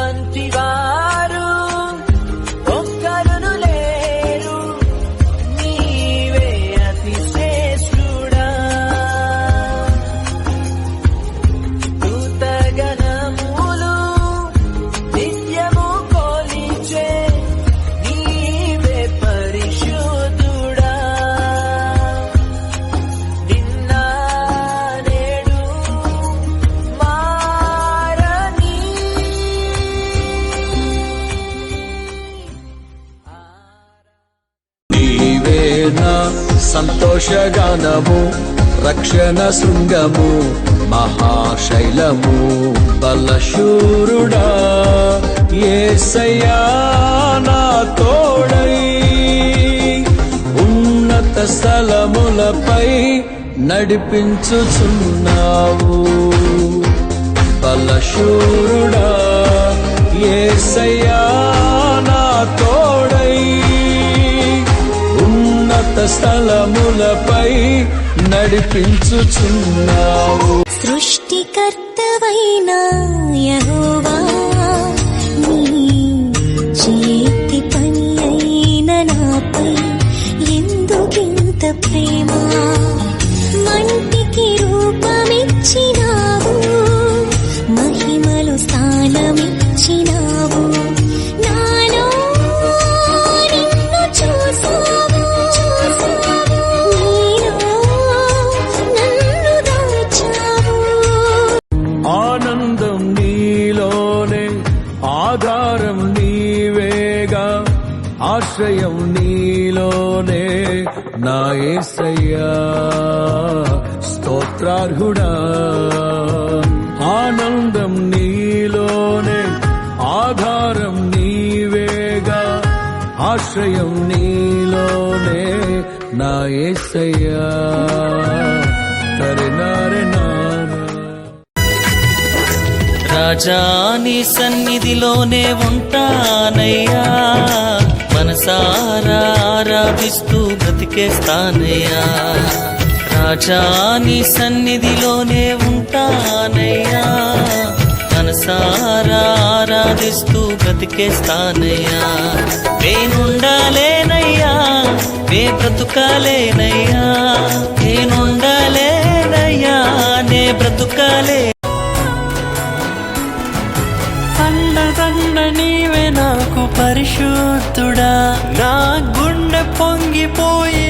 వంటి వారు ఒక్కరును లేరు, నీవే అతి శ్రేష్ఠుడా. దూతగణములు నిత్యము కొలిచే నీవే పరిశుద్ధుడా. నిన్న నేడు మారని నీవే నా సంతోషగానము, రక్షణ శృంగము, మహాశైలము, బలశూరుడా. యేసయ్యా నా తోడై ఉన్నత స్థలములపై నడిపించుచున్నావు. బలశూరుడా యేసయ్యా నా తోడై ఉన్నత స్థలములపై నడిపించుచున్నావు. సృష్టికర్తవైన యెహోవా, నీ చేతి పని అయిన నాపై ఎందుకింత ప్రేమ? మంటికి రూపమిచ్చినావు, మహిమలు స్థానమిచ్చినావు. నాలో నిన్ను చూసావు, నీలో నన్ను దాచావు. ఆనందం నీలోనే, ఆధారం నీవేగా, ఆశ్రయం నీలోనే నా యేసయ్యా. స్తోత్రార్హుడా. ఆనందం నీలోనే, ఆధారం నీవేగా, ఆశ్రయం నీలోనే నా యేసయ్యా. తరినారెనా రాజా నీ సన్నిధిలోనే ఉంటానయ్యా, మనసారా ఆరాధిస్తూ బ్రతికేస్తానయ్యా. రాజా నీ సన్నిధిలోనే ఉంటానయ్యా, మనసారా ఆరాధిస్తూ బ్రతికేస్తానయ్యా. నేనుండాలేనయ్యా, నే బ్రతుకాలేనయ్యా, నేనుండాలేనయ్యా, నే బ్రతుకాలే. అండదండ నీవే నాకు పరిశుద్ధుడా, నా గుండె పొంగిపోయి